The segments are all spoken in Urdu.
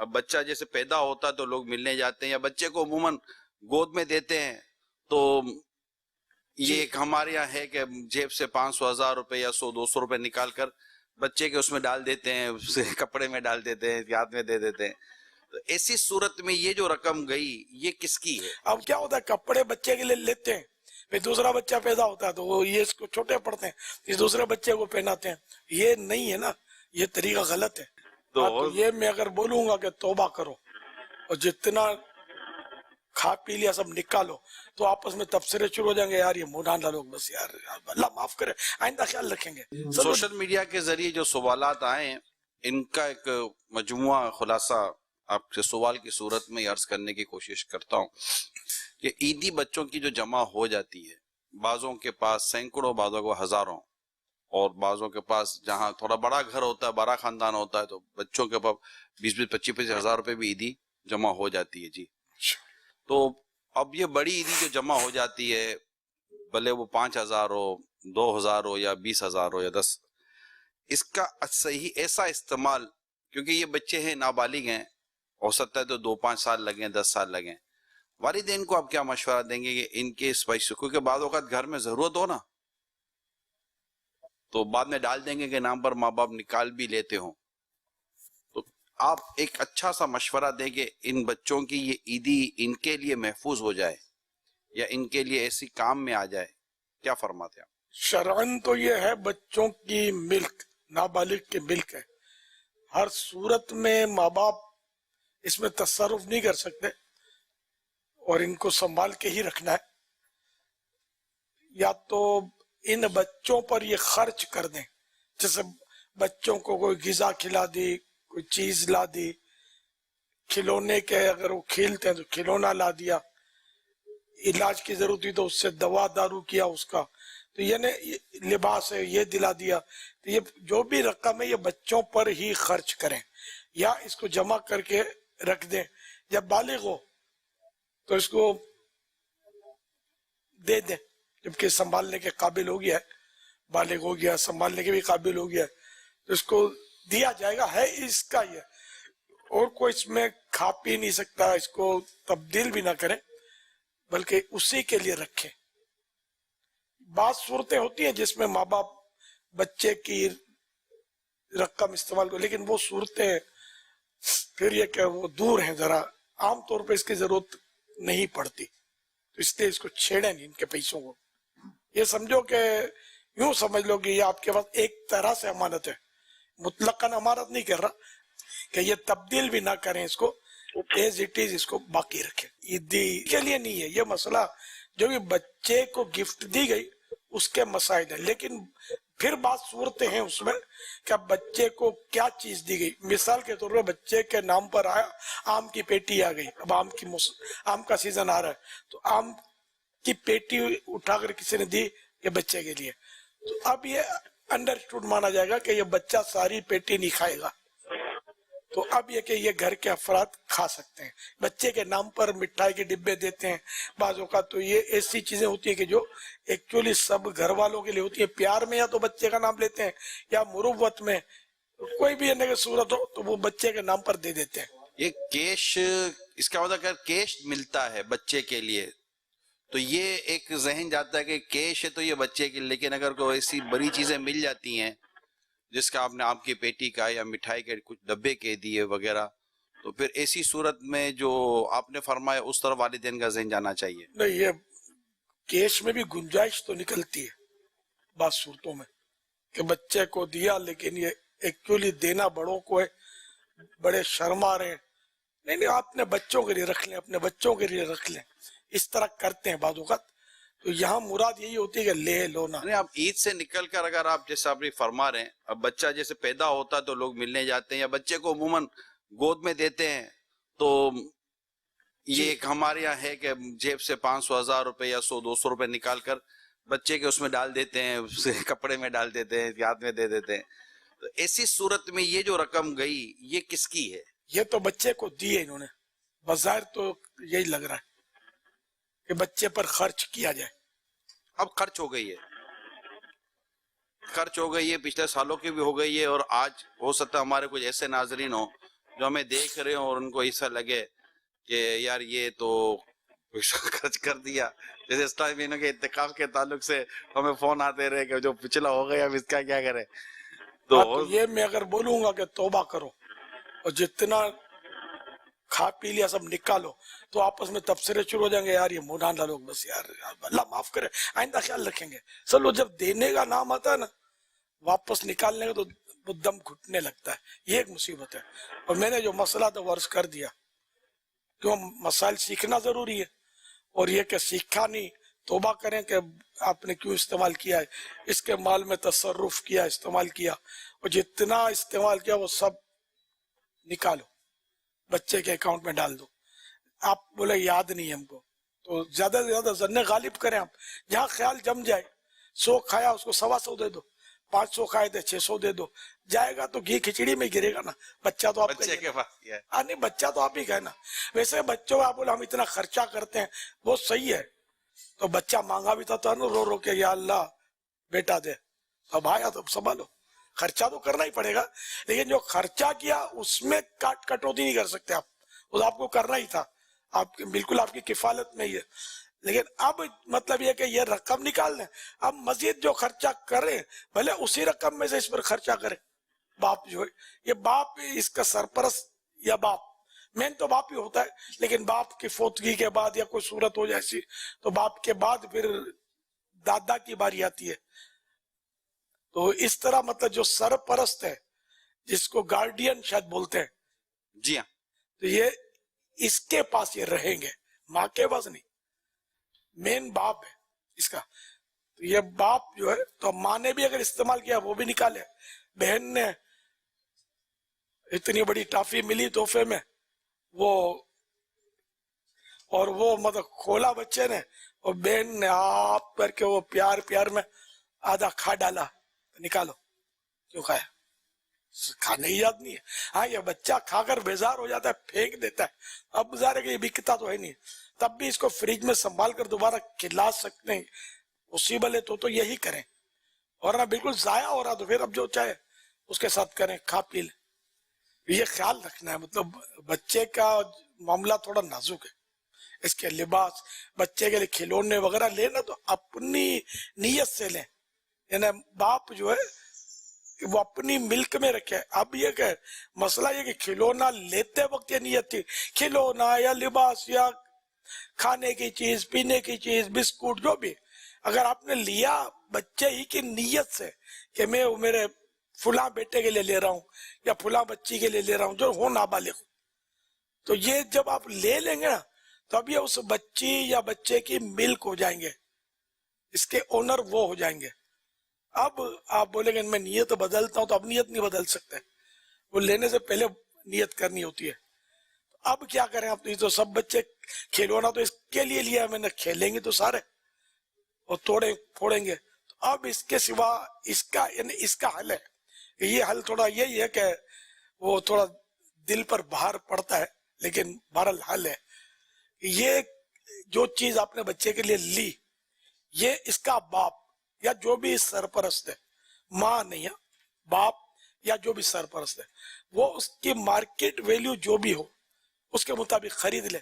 اب بچہ جیسے پیدا ہوتا ہے تو لوگ ملنے جاتے ہیں یا بچے کو عموماً گود میں دیتے ہیں، تو یہ ایک ہمارے یہاں ہے کہ جیب سے 500,000 روپے یا 100-200 روپے نکال کر بچے کے اس میں ڈال دیتے ہیں، اسے کپڑے میں ڈال دیتے ہیں، ہاتھ میں دے دیتے ہیں. تو ایسی صورت میں یہ جو رقم گئی یہ کس کی ہے؟ اب کیا ہوتا ہے، کپڑے بچے کے لیے لیتے ہیں، پھر دوسرا بچہ پیدا ہوتا ہے تو وہ یہ اس کو چھوٹے پڑتے ہیں، اس دوسرے بچے کو پہناتے ہیں. یہ نہیں ہے نا، یہ طریقہ غلط ہے. تو یہ میں اگر بولوں گا کہ توبہ کرو اور جتنا کھا پی لیا سب نکالو، تو آپس میں تبصرے شروع ہو جائیں گے، یار یہ موڈانا لوگ، بس یار اللہ معاف کرے، آئندہ خیال رکھیں گے. سوشل میڈیا کے ذریعے جو سوالات آئے ہیں ان کا ایک مجموعہ خلاصہ آپ سے سوال کی صورت میں عرض کرنے کی کوشش کرتا ہوں کہ عیدی بچوں کی جو جمع ہو جاتی ہے، بعضوں کے پاس سینکڑوں، بعضوں کو ہزاروں، اور بعضوں کے پاس جہاں تھوڑا بڑا گھر ہوتا ہے، بڑا خاندان ہوتا ہے، تو بچوں کے پاس 20-25 ہزار روپے بھی عیدی جمع ہو جاتی ہے. جی، تو اب یہ بڑی عیدی جو جمع ہو جاتی ہے، بھلے وہ 5,000 ہو، 2,000 ہو یا 20,000 ہو یا 10، اس کا صحیح ایسا استعمال، کیونکہ یہ بچے ہیں، نابالغ ہیں، ہو سکتا ہے تو 2-5 سال لگیں، 10 سال لگیں، والدین کو آپ کیا مشورہ دیں گے کہ ان کے اس پیسے، کیونکہ بعض اوقات گھر میں ضرورت ہو نا تو بعد میں ڈال دیں گے کہ نام پر ماں باپ نکال بھی لیتے ہوں، تو آپ ایک اچھا سا مشورہ دیں کہ ان بچوں کی یہ عیدی ان کے لیے محفوظ ہو جائے یا ان کے لیے ایسی کام میں آ جائے، کیا فرماتے ہیں آپ؟ شرعن تو یہ ہے بچوں کی ملک، نابالغ کی ملک ہے، ہر صورت میں ماں باپ اس میں تصرف نہیں کر سکتے اور ان کو سنبھال کے ہی رکھنا ہے. یا تو ان بچوں پر یہ خرچ کر دیں، جیسے بچوں کو کوئی غذا کھلا دی، کوئی چیز لا دی، کھلونے کے اگر وہ کھیلتے ہیں تو کھلونا لا دیا، علاج کی ضرورت ہوئی تو اس سے دوا دارو کیا اس کا، تو یعنی لباس ہے یہ دلا دیا. تو یہ جو بھی رقم ہے یہ بچوں پر ہی خرچ کریں، یا اس کو جمع کر کے رکھ دیں. جب بالغ ہو تو اس کو دے دیں، جبکہ سنبھالنے کے قابل ہو گیا ہے، بالغ ہو گیا، سنبھالنے کے بھی قابل ہو گیا ہے، تو اس کو دیا جائے گا، ہے اس کا یہ، اور کوئی اس میں کھا پی نہیں سکتا، اس کو تبدیل بھی نہ کریں بلکہ اسی کے لیے رکھیں. بعض صورتیں ہوتی ہیں جس میں ماں باپ بچے کی رقم استعمال کو، لیکن وہ صورتیں پھر یہ کہ وہ دور ہیں ذرا، عام طور پہ اس کی ضرورت نہیں پڑتی، تو اس لیے اس کو چھیڑیں نہیں ان کے پیسوں کو. یہ سمجھو کہ یوں سمجھ لو کہ یہ آپ کے پاس ایک طرح سے امانت ہے، مطلقاً امانت نہیں کر رہا کہ یہ تبدیل بھی نہ کریں، اس کو ایز اٹ از اس کو باقی رکھیں. عیدی کے لیے نہیں ہے یہ مسئلہ، جو بھی بچے کو گفٹ دی گئی اس کے مسائل ہیں، لیکن پھر بات صورتیں ہیں اس میں کہ اب بچے کو کیا چیز دی گئی. مثال کے طور پر بچے کے نام پر آیا آم کی پیٹی آ گئی، اب آم کا سیزن آ رہا ہے تو آم کی پیٹی اٹھا کر کسی نے دی یہ بچے کے لیے، تو اب یہ انڈرسٹوڈ مانا جائے گا کہ یہ بچہ ساری پیٹی نہیں کھائے گا، تو اب یہ کہ یہ گھر کے افراد کھا سکتے ہیں. بچے کے نام پر مٹھائی کے ڈبے دیتے ہیں بعض اوقات، تو یہ ایسی چیزیں ہوتی ہیں کہ جو ایکچولی سب گھر والوں کے لیے ہوتی ہیں. پیار میں یا تو بچے کا نام لیتے ہیں یا مروت میں کوئی بھی صورت ہو تو وہ بچے کے نام پر دے دیتے ہیں. یہ کیش، اس کا مطلب اگر کیش ملتا ہے بچے کے لیے تو یہ ایک ذہن جاتا ہے کہ کیش ہے تو یہ بچے کے لیے، لیکن اگر کوئی ایسی بڑی چیزیں مل جاتی ہیں جس کا آپ نے آپ کی پیٹی کا یا مٹھائی کے کچھ ڈبے کے دیے وغیرہ، تو پھر ایسی صورت میں جو آپ نے فرمایا اس طرح والدین کا ذہن جانا چاہیے. نہیں، یہ کیش میں بھی گنجائش تو نکلتی ہے بعض صورتوں میں کہ بچے کو دیا لیکن یہ ایکچولی دینا بڑوں کو ہے، بڑے شرما رہے ہیں. نہیں، آپ اپنے بچوں کے لیے رکھ لیں، اپنے بچوں کے لیے رکھ لیں، اس طرح کرتے ہیں بعض اوقات. تو یہاں مراد یہی ہوتی ہے کہ لے لو نہ. آپ عید سے نکل کر اگر آپ جیسے آپ فرما رہے ہیں، اب بچہ جیسے پیدا ہوتا ہے تو لوگ ملنے جاتے ہیں یا بچے کو عموماً گود میں دیتے ہیں، تو یہ ایک ہمارے یہاں ہے کہ جیب سے 500,000 روپے یا 100-200 روپے نکال کر بچے کے اس میں ڈال دیتے ہیں، اسے کپڑے میں ڈال دیتے ہیں، ہاتھ میں دے دیتے ہیں. تو ایسی صورت میں یہ جو رقم گئی یہ کس کی ہے؟ یہ تو بچے کو دی ہے انہوں نے، بظاہر تو یہی لگ رہا ہے کہ بچے پر خرچ کیا جائے. اب خرچ ہو گئی ہے، خرچ ہو گئی ہے، پچھلے سالوں کی بھی ہو گئی ہے، اور آج ہو سکتا ہے ہمارے کچھ ایسے ناظرین ہوں جو ہمیں دیکھ رہے ہوں اور ان کو ایسا لگے کہ یار یہ تو پیسہ خرچ کر دیا. جیسے اسلامی بہنوں کے اعتکاف کے تعلق سے ہمیں فون آتے رہے کہ جو پچھلا ہو گیا اب اس کا کیا کرے. ہاں تو یہ میں اگر بولوں گا کہ توبہ کرو اور جتنا کھا پی لیا سب نکالو تو آپس میں تبصرے شروع ہو جائیں گے, یار یہ مولانا لوگ بس یار اللہ معاف کرے, آئندہ خیال رکھیں گے. چلو جب دینے کا نام آتا ہے نا واپس نکالنے کا تو وہ دم گھٹنے لگتا ہے. یہ ایک مصیبت ہے. اور میں نے جو مسئلہ تھا وہ عرض کر دیا, کیوں مسائل سیکھنا ضروری ہے, اور یہ کہ سیکھا نہیں توبہ کریں کہ آپ نے کیوں استعمال کیا ہے, اس کے مال میں تصرف کیا, استعمال کیا, اور جتنا استعمال کیا وہ سب نکالو بچے کے اکاؤنٹ میں ڈال دو. آپ بولے یاد نہیں ہے ہم کو, تو زیادہ سے زیادہ ظن غالب کریں آپ. جہاں خیال جم جائے 100 کھایا اس کو 125 دے دو, 500 کھائے تھے 600 دے دو, جائے گا تو گھی کھچڑی میں گرے گا نا. بچہ تو آپ بچے کے پاس کیا ہے. نہیں بچہ تو آپ ہی کا ہے نا. ویسے بچوں آپ بولے ہم اتنا خرچہ کرتے ہیں وہ صحیح ہے, تو بچہ مانگا بھی تھا نا رو رو کے یا اللہ بیٹا دے, اب آیا تو سنبھالو. خرچہ تو کرنا ہی پڑے گا, لیکن جو خرچہ کیا اس میں کٹوتی نہیں کر سکتے آپ, وہ آپ کو کرنا ہی تھا, آپ بالکل آپ کی کفالت میں ہی ہے. لیکن اب مطلب یہ کہ یہ رقم نکال دیں, اب مزید جو خرچہ کریں بھلے اسی رقم میں سے اس پر خرچہ کریں. باپ جو ہے یہ باپ اس کا سرپرست یا باپ مین تو باپ ہی ہوتا ہے, لیکن باپ کی فوتگی کے بعد یا کوئی صورت ہو جائے ایسی تو باپ کے بعد پھر دادا کی باری آتی ہے. تو اس طرح مطلب جو سرپرست ہے جس کو گارڈین شاید بولتے ہیں, جی ہاں, تو یہ اس کے پاس یہ رہیں گے, ماں کے پاس نہیں. مین باپ ہے اس کا, تو یہ باپ جو ہے تو ماں نے بھی اگر استعمال کیا وہ بھی نکالے. بہن نے اتنی بڑی ٹافی ملی تحفے میں وہ, اور وہ مطلب کھولا بچے نے, اور بہن نے آپ کر کے وہ پیار پیار میں آدھا کھا ڈالا, نکالو کیوں کھایا, کھانے ہی یاد نہیں ہے. ہاں یہ بچہ کھا کر بیزار ہو جاتا ہے پھینک دیتا ہے, اب ظاہر ہے کہ یہ بکتا تو ہے نہیں, تب بھی اس کو فریج میں سنبھال کر دوبارہ کھلا سکتے ہیں پوسیبل ہے تو یہی کریں. اور نہ بالکل ضائع ہو رہا تو پھر اب جو چاہے اس کے ساتھ کریں, کھا پی لیں. یہ خیال رکھنا ہے, مطلب بچے کا معاملہ تھوڑا نازک ہے. اس کے لباس بچے کے لیے کھلونے وغیرہ لینا تو اپنی نیت سے لیں, یعنی باپ جو ہے وہ اپنی ملک میں رکھے. اب یہ کہ مسئلہ یہ کہ کھلونا لیتے وقت یہ نیت تھی, کھلونا یا لباس یا کھانے کی چیز پینے کی چیز بسکٹ جو بھی اگر آپ نے لیا بچے ہی کی نیت سے کہ میں میرے فلاں بیٹے کے لیے لے رہا ہوں یا فلاں بچی کے لیے لے رہا ہوں جو ہو نابالغ, تو یہ جب آپ لے لیں گے نا تو اب یہ اس بچی یا بچے کی ملک ہو جائیں گے, اس کے اونر وہ ہو جائیں گے. اب آپ بولیں گے میں نیت بدلتا ہوں, تو اب نیت نہیں بدل سکتے, وہ لینے سے پہلے نیت کرنی ہوتی ہے. اب کیا کریں, آپ تو سب بچے کھلونا تو اس کے لیے لیا میں نے, کھیلیں گے تو سارے اور توڑیں پھوڑیں گے. تو اب اس کے سوا اس کا یعنی اس کا حل ہے, یہ حل تھوڑا یہی ہے کہ وہ تھوڑا دل پر بھار پڑتا ہے لیکن بہرحال حل ہے. یہ جو چیز آپ نے بچے کے لیے لی, یہ اس کا باپ یا جو بھی سرپرست ہے, ماں نہیں ہے باپ یا جو بھی سرپرست ہے, وہ اس کی مارکیٹ ویلیو جو بھی ہو اس کے مطابق خرید لے,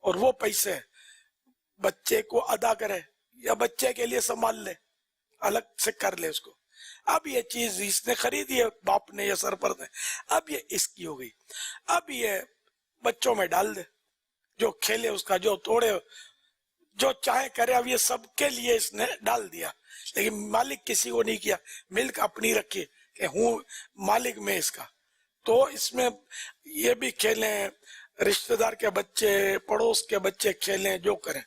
اور وہ پیسے بچے کو ادا کرے یا بچے کے لیے سنبھال لے, الگ سے کر لے اس کو. اب یہ چیز اس نے خریدی ہے باپ نے یا سرپرست نے, اب یہ اس کی ہو گئی, اب یہ بچوں میں ڈال دے, جو کھیلے اس کا, جو توڑے جو چاہے کرے. اب یہ سب کے لیے اس نے ڈال دیا, لیکن مالک کسی کو نہیں کیا, ملک اپنی رکھی کہ ہوں مالک میں اس کا. تو اس میں یہ بھی کھیلیں, رشتہ دار کے بچے پڑوس کے بچے کھیلیں, جو کریں.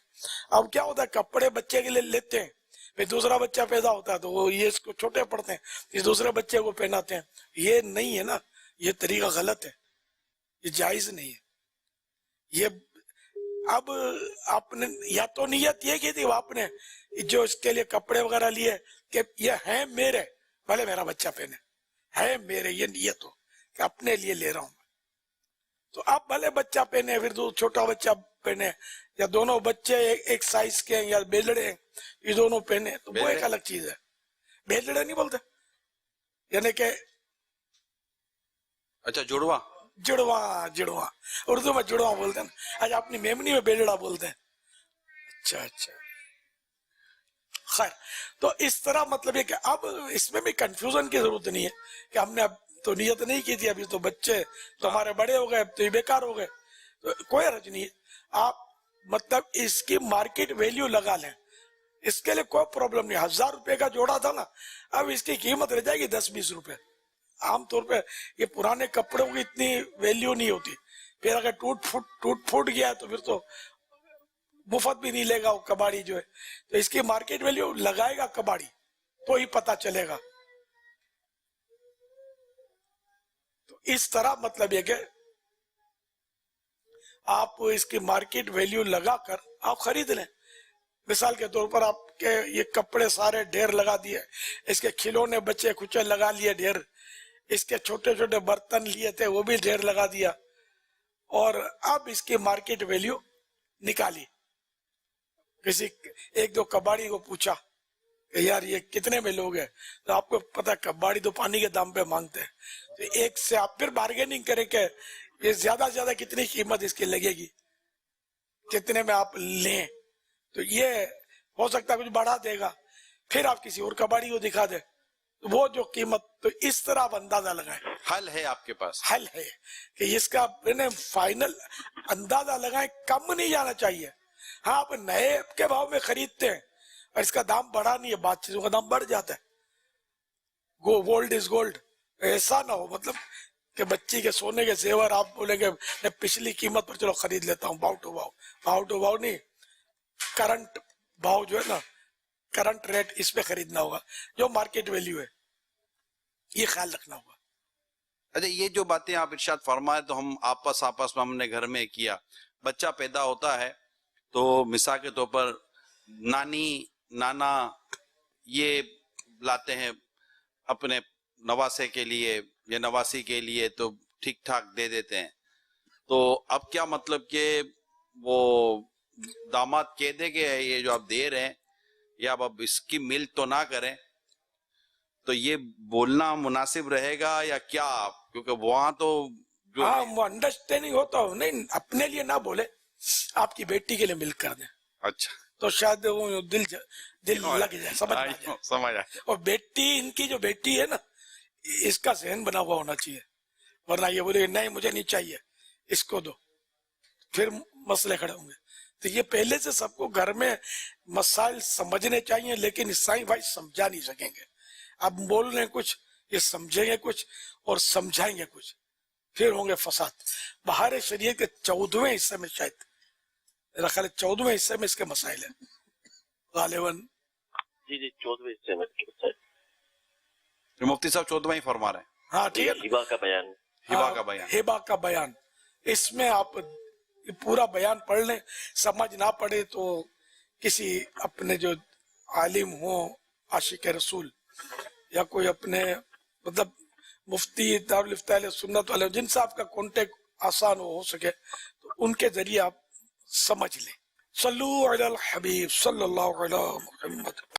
اب کیا ہوتا ہے کپڑے بچے کے لیے لیتے ہیں, پھر دوسرا بچہ پیدا ہوتا ہے تو وہ یہ اس کو چھوٹے پڑتے ہیں, اس دوسرے بچے کو پہناتے ہیں. یہ نہیں ہے نا, یہ طریقہ غلط ہے, یہ جائز نہیں ہے. یہ اب آپ نے یا تو نیت یہ کی تھی آپ نے جو اس کے لیے کپڑے وغیرہ لیے کہ یہ ہیں میرے, بھلے میرا بچہ پہنے, ہے میرے, یہ نیت ہو کہ اپنے لیے لے رہا ہوں. تو اب بھلے بچہ پہنے پھر دو چھوٹا بچہ پہنے, یا دونوں بچے ایک سائز کے ہیں یا بیلڑے ہیں, یہ دونوں پہنے, تو وہ ایک الگ چیز ہے. بیلڑے نہیں بولتے, یعنی کہ اچھا جڑواں. جڑواں اردو میں جڑواں بولتے ہیں. آج اپنی میمنی میں بیلڑا بولتے ہیں. اچھا خیر. تو اس طرح مطلب یہ کہ اب اس میں بھی کنفیوژن کی ضرورت نہیں ہے کہ ہم نے اب تو نیت نہیں کی تھی, ابھی تو بچے تو ہمارے بڑے ہو گئے, اب تو یہ بیکار ہو گئے. تو کوئی حرج نہیں ہے, آپ مطلب اس کی مارکیٹ ویلیو لگا لیں, اس کے لیے کوئی پرابلم نہیں. 1000 روپے کا جوڑا تھا نا, اب اس کی قیمت رہ جائے گی 10-20 روپے. عام طور پہ یہ پرانے کپڑوں کی اتنی ویلیو نہیں ہوتی, پھر اگر ٹوٹ پھوٹ گیا تو پھر تو مفت بھی نہیں لے گا وہ کباڑی جو ہے. تو اس کی مارکیٹ ویلیو لگائے گا کباڑی تو ہی پتا چلے گا. تو اس طرح مطلب یہ کہ آپ اس کی مارکیٹ ویلیو لگا کر آپ خرید لیں. مثال کے طور پر آپ کے یہ کپڑے سارے ڈھیر لگا دیے, اس کے کھلونے بچے کچے لگا لیے ڈھیر, اس کے چھوٹے چھوٹے برتن لیے تھے وہ بھی ڈھیر لگا دیا, اور اب اس کی مارکیٹ ویلیو نکالی. کسی ایک دو کباڑی کو پوچھا کہ یار یہ کتنے میں لوگ ہیں, تو آپ کو پتا کباڑی تو پانی کے دام پہ مانگتے ہیں. تو ایک سے آپ پھر بارگیننگ کریں کہ یہ زیادہ سے زیادہ کتنی قیمت اس کی لگے گی, کتنے میں آپ لیں. تو یہ ہو سکتا ہے کچھ بڑھا دے گا, پھر آپ کسی اور کباڑی کو دکھا دیں وہ جو قیمت. تو اس طرح آپ اندازہ لگائیں. حل ہے آپ کے پاس؟ حل ہے کہ اس کا فائنل اندازہ لگائیں, کم نہیں جانا چاہیے. ہاں آپ نئے کے بھاؤ میں خریدتے ہیں اور اس کا دام بڑھا نہیں ہے, بات چیزوں کا دام بڑھ جاتا ہے. گولڈ از گولڈ, ایسا نہ ہو مطلب کہ بچی کے سونے کے زیور آپ بولیں گے میں پچھلی قیمت پر چلو خرید لیتا ہوں, بھاؤ ٹو بھاؤ نہیں, کرنٹ بھاؤ جو ہے نا, کرنٹ ریٹ اس پہ خریدنا ہوگا جو مارکیٹ ویلیو ہے, یہ خیال رکھنا ہوگا. اچھا یہ جو باتیں آپ ارشاد فرمائے تو ہم آپس میں ہم نے گھر میں کیا, بچہ پیدا ہوتا ہے تو مثال کے طور پر نانی نانا یہ لاتے ہیں اپنے نواسے کے لیے یا نواسی کے لیے, تو ٹھیک ٹھاک دے دیتے ہیں. تو اب کیا مطلب کہ وہ داماد کہہ دے کہ یہ جو آپ دے رہے ہیں یا اب اس کی ملک تو نہ کریں, تو یہ بولنا مناسب رہے گا یا کیا؟ کیونکہ وہاں تو ہاں وہ انڈرسٹینڈنگ ہوتا ہو, نہیں اپنے لیے نہ بولے, آپ کی بیٹی کے لیے ملک کر دیں. اچھا تو شاید وہ دل لگ جائے, سمجھ آئے. اور بیٹی ان کی جو بیٹی ہے نا, اس کا ذہن بنا ہوا ہونا چاہیے, ورنہ یہ بولے نہیں مجھے نہیں چاہیے اس کو دو, پھر مسئلے کھڑے ہوں گے. تو یہ پہلے سے سب کو گھر میں مسائل سمجھنے چاہیے, لیکن عیسائی بھائی سمجھا نہیں سکیں گے. اب بول رہے ہیں کچھ, یہ سمجھیں گے کچھ اور سمجھائیں گے کچھ, پھر ہوں گے فساد. بہار شریعت کے 14ویں حصے میں, شاید میرا خیال 14ویں حصے میں اس کے مسائل ہیں غالباً. جی 14ویں حصے میں مفتی صاحب 14واں ہی فرما رہے ہیں. ہاں ٹھیک ہے, ہبا کا بیان. ہبا کا بیان, اس میں آپ پورا بیان پڑھ لیں. سمجھ نہ پڑے تو کسی اپنے جو عالم ہوں عاشق رسول یا کوئی اپنے مطلب مفتی دارالفتہ علیہ سنت والے جن سے آپ کا کانٹیکٹ آسان ہو سکے, تو ان کے ذریعے آپ سمجھ لیں. صلو علی الحبیب صلی اللہ علی محمد.